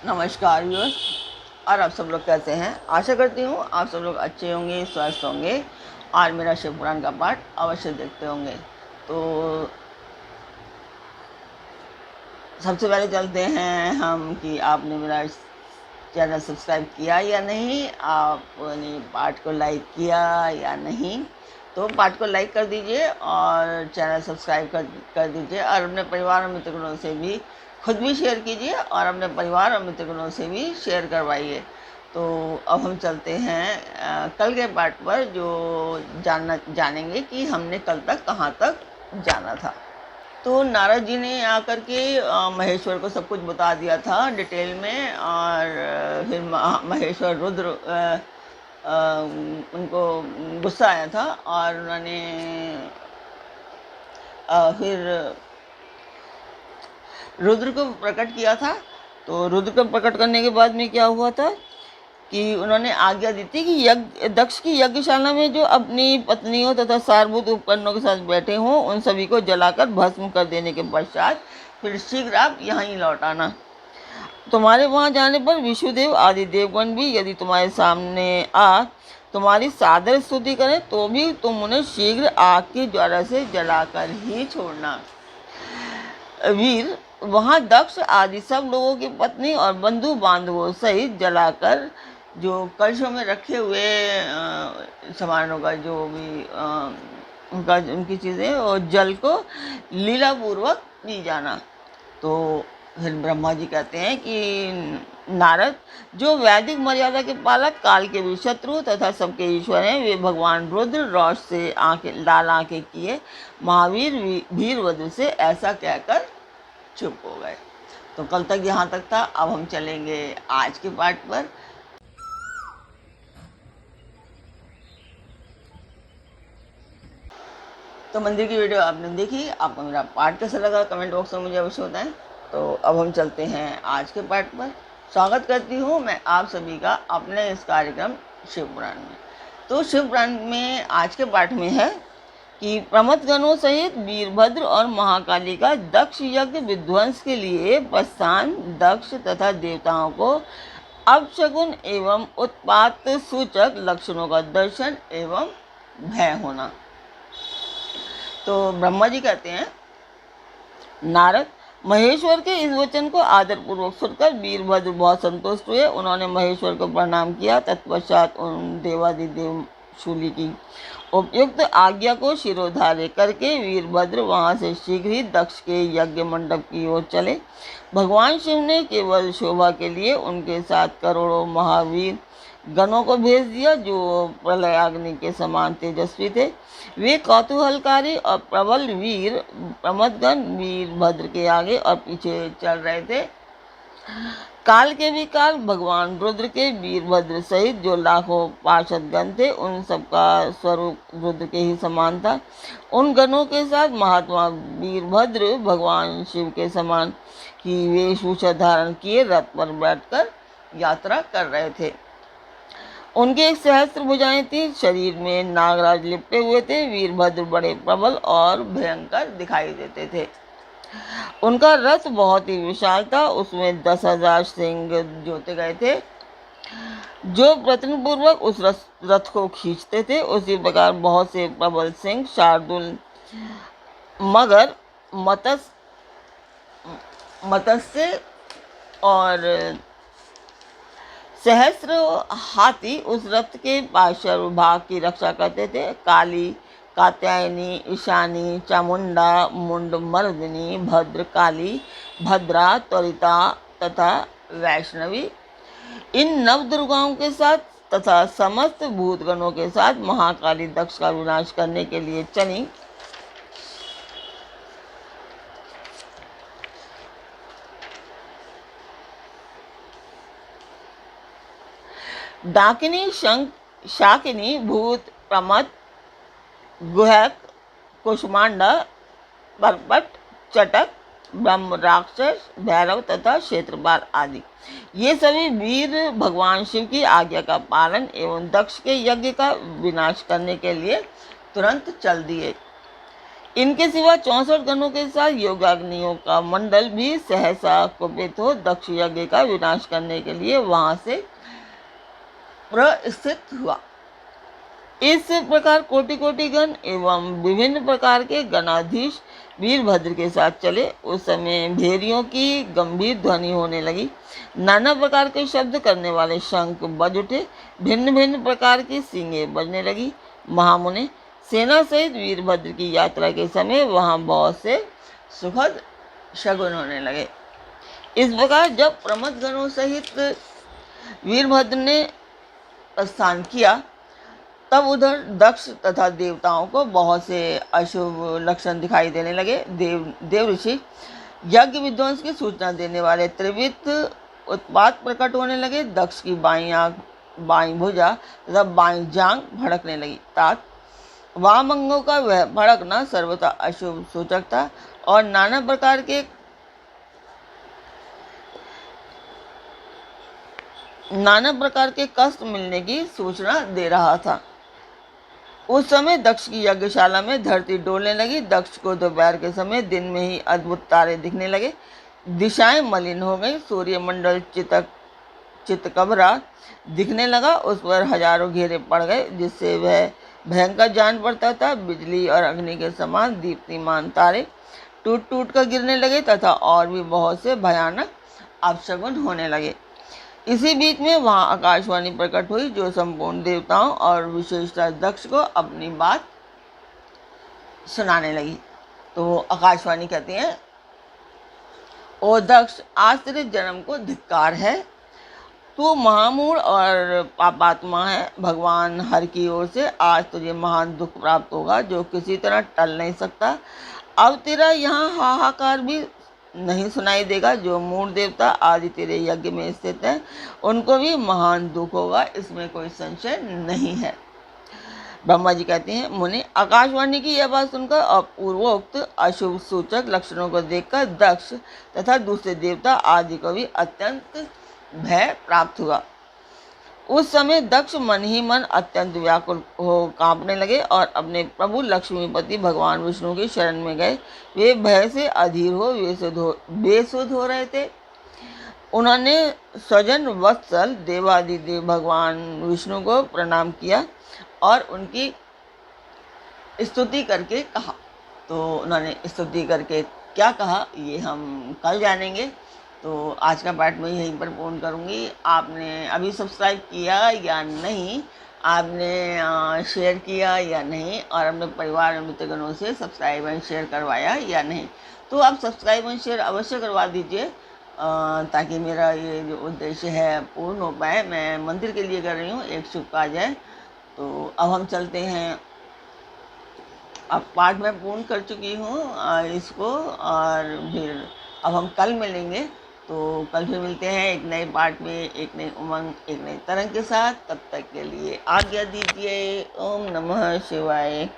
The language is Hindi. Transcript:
नमस्कार व्यूअर्स। और आप सब लोग कैसे हैं? आशा करती हूँ आप सब लोग अच्छे होंगे, स्वस्थ होंगे और मेरा शिव पुराण का पाठ अवश्य देखते होंगे। तो सबसे पहले चलते हैं हम कि आपने मेरा चैनल सब्सक्राइब किया या नहीं, आपने पाठ को लाइक किया या नहीं। तो पाठ को लाइक कर दीजिए और चैनल सब्सक्राइब कर दीजिए और अपने परिवार और मित्रगणों से भी खुद भी शेयर कीजिए और अपने परिवार और मित्रगणों से भी शेयर करवाइए। तो अब हम चलते हैं कल के पाठ पर, जो जानेंगे कि हमने कल तक कहाँ तक जाना था। तो नारद जी ने आकर के महेश्वर को सब कुछ बता दिया था डिटेल में। और फिर महेश्वर रुद्र उनको गुस्सा आया था और उन्होंने फिर रुद्र को प्रकट किया था। तो रुद्र को प्रकट करने के बाद में क्या हुआ था कि उन्होंने आज्ञा दी थी कि दक्ष की यज्ञशाला में जो अपनी पत्नियों तथा सारभूत उपकरणों के साथ बैठे हों उन सभी को जलाकर भस्म कर देने के पश्चात फिर शीघ्र आप यहीं लौट आना। तुम्हारे वहाँ जाने पर विष्णुदेव आदि देवगण भी यदि तुम्हारे सामने आ तुम्हारी सादर स्तुति करें तो भी तुम उन्हें शीघ्र आग की ज्वाला से जलाकर ही छोड़ना। वीर, वहाँ दक्ष आदि सब लोगों की पत्नी और बंधु बांधवों सहित जलाकर जो कलशों में रखे हुए सामानों का जो भी उनकी चीज़ें और जल को लीलापूर्वक पी जाना। तो फिर ब्रह्मा जी कहते हैं कि नारद, जो वैदिक मर्यादा के पालक, काल के भी शत्रु तथा सबके ईश्वर हैं, वे भगवान रुद्र रोष से लाल आंखें किए महावीर वीरभद्र से ऐसा कहकर चुप हो गए। तो कल तक यहाँ तक था। अब हम चलेंगे आज के पाठ पर। तो मंदिर की वीडियो आपने देखी, आपको मेरा पाठ कैसा लगा कमेंट बॉक्स में मुझे अवश्य बताएं। तो अब हम चलते हैं आज के पाठ पर। स्वागत करती हूँ मैं आप सभी का अपने इस कार्यक्रम शिव पुराण में। तो शिव पुराण में आज के पाठ में है कि प्रमथगणों सहित वीरभद्र और महाकाली का दक्ष यज्ञ विध्वंस के लिए प्रस्थान, दक्ष तथा देवताओं को अपशकुन एवं उत्पात सूचक लक्षणों का दर्शन एवं भय होना। तो ब्रह्मा जी कहते हैं, नारद, महेश्वर के इस वचन को आदरपूर्वक सुनकर वीरभद्र बहुत संतुष्ट हुए। उन्होंने महेश्वर को प्रणाम किया। तत्पश्चात उन देवादिदेव शूली की उपयुक्त आज्ञा को शिरोधार्य करके वीरभद्र वहां से शीघ्र ही दक्ष के यज्ञ मंडप की ओर चले। भगवान शिव ने केवल शोभा के लिए उनके साथ करोड़ों महावीर गणों को भेज दिया, जो प्रलयाग्नि के समान तेजस्वी थे। वे कौतूहलकारी और प्रबल वीर प्रमथगण वीरभद्र के आगे और पीछे चल रहे थे। काल के भी काल भगवान रुद्र के वीरभद्र सहित जो लाखों पार्षद गण थे उन सबका स्वरूप रुद्र के ही समान था। उन गणों के साथ महात्मा वीरभद्र भगवान शिव के समान ही वेशभूषा धारण किए रथ पर बैठकर यात्रा कर रहे थे। उनके एक सहस्त्र भुजाएं थी, शरीर में नागराज लिपटे हुए थे। वीरभद्र बड़े प्रबल और भयंकर दिखाई देते थे। उनका रथ बहुत ही विशाल था, उसमें 10,000 सिंह जोते गए थे जो प्रयत्नपूर्वक उस रथ को खींचते थे। उसी प्रकार बहुत से प्रबल सिंह, शार्दुल, मगर, मत्स्य और सहस्र हाथी उस रथ के पार्श्व भाग की रक्षा करते थे। काली, कात्यायनी, ईशानी, चामुंडा, मुंड मर्दिनी, भद्रकाली, भद्रा, त्वरिता तथा वैष्णवी, इन नवदुर्गाओं के साथ तथा समस्त भूतगणों के साथ महाकाली दक्ष का विनाश करने के लिए चली। डाकिनी, शाकिनी, भूत, प्रमथ, गुहक, कुष्मांडा, परपट, चटक, ब्रह्म, राक्षस, भैरव तथा क्षेत्रपाल आदि, ये सभी वीर भगवान शिव की आज्ञा का पालन एवं दक्ष के यज्ञ का विनाश करने के लिए तुरंत चल दिए। इनके सिवा 64 गणों के साथ योगाग्नियों का मंडल भी सहसा कुपित हो दक्ष यज्ञ का विनाश करने के लिए वहां से प्रस्थित हुआ। इस प्रकार कोटि कोटि गण एवं विभिन्न प्रकार के गणाधीश वीरभद्र के साथ चले। उस समय भेरियों की गंभीर ध्वनि होने लगी, नाना प्रकार के शब्द करने वाले शंख बज उठे, भिन्न भिन्न प्रकार की सींगें बजने लगी। महामुने, सेना सहित वीरभद्र की यात्रा के समय वहां बहुत से सुखद शगुन होने लगे। इस प्रकार जब प्रमथ गणों सहित वीरभद्र ने प्रस्थान किया, तब उधर दक्ष तथा देवताओं को बहुत से अशुभ लक्षण दिखाई देने लगे। देव ऋषि यज्ञ विध्वंस की सूचना देने वाले त्रिविध उत्पात प्रकट होने लगे। दक्ष की बाईं आंख, बाईं भुजा तथा बाईं जांघ भड़कने लगी। तात वाम अंगों का वह भड़कना सर्वथा अशुभ सूचक था और नाना प्रकार के कष्ट मिलने की सूचना दे रहा था। उस समय दक्ष की यज्ञशाला में धरती डोलने लगी। दक्ष को दोपहर के समय दिन में ही अद्भुत तारे दिखने लगे, दिशाएं मलिन हो गई, सूर्यमंडल चितकबरा दिखने लगा, उस पर हजारों घेरे पड़ गए, जिससे वह भयंकर जान पड़ता था। बिजली और अग्नि के समान दीप्तिमान तारे टूट टूट कर गिरने लगे तथा और भी बहुत से भयानक अपशगुन होने लगे। इसी बीच में वहां आकाशवाणी प्रकट हुई, जो संपूर्ण देवताओं और विशेषतः दक्ष को अपनी बात सुनाने लगी। तो आकाशवाणी कहते हैं, ओ दक्ष, आज तेरे जन्म को धिक्कार है। तू महामूढ़ और पापात्मा है। भगवान हर की ओर से आज तुझे महान दुख प्राप्त होगा, जो किसी तरह टल नहीं सकता। अब तेरा यहाँ हाहाकार भी नहीं सुनाई देगा। जो मूढ़ देवता आदि तेरे यज्ञ में स्थित हैं, उनको भी महान दुख होगा, इसमें कोई संशय नहीं है। ब्रह्मा जी कहते हैं, मुनि, आकाशवाणी की यह बात सुनकर और पूर्वोक्त अशुभ सूचक लक्षणों को देखकर दक्ष तथा दूसरे देवता आदि को भी अत्यंत भय प्राप्त हुआ। उस समय दक्ष मन ही मन अत्यंत व्याकुल हो कांपने लगे और अपने प्रभु लक्ष्मीपति भगवान विष्णु की शरण में गए। वे भय से अधीर हो बेसुध हो रहे थे। उन्होंने स्वजन वत्सल देवादिदेव भगवान विष्णु को प्रणाम किया और उनकी स्तुति करके कहा। तो उन्होंने स्तुति करके क्या कहा, ये हम कल जानेंगे। तो आज का पार्ट मैं यहीं पर पूर्ण करूँगी। आपने अभी सब्सक्राइब किया या नहीं, आपने शेयर किया या नहीं, और अपने परिवार और मित्रगणों से सब्सक्राइब एंड शेयर करवाया या नहीं, तो आप सब्सक्राइब एंड शेयर अवश्य करवा दीजिए, ताकि मेरा ये जो उद्देश्य है पूर्ण हो पाए। मैं मंदिर के लिए कर रही हूँ, एक शुभ कार्य है। तो अब हम चलते हैं। अब पाठ मैं पूर्ण कर चुकी हूँ इसको, और फिर अब हम कल मिलेंगे। तो कल फिर मिलते हैं एक नए पाठ में, एक नई उमंग, एक नई तरंग के साथ। तब तक के लिए आज्ञा दीजिए। ओम नमः शिवाय।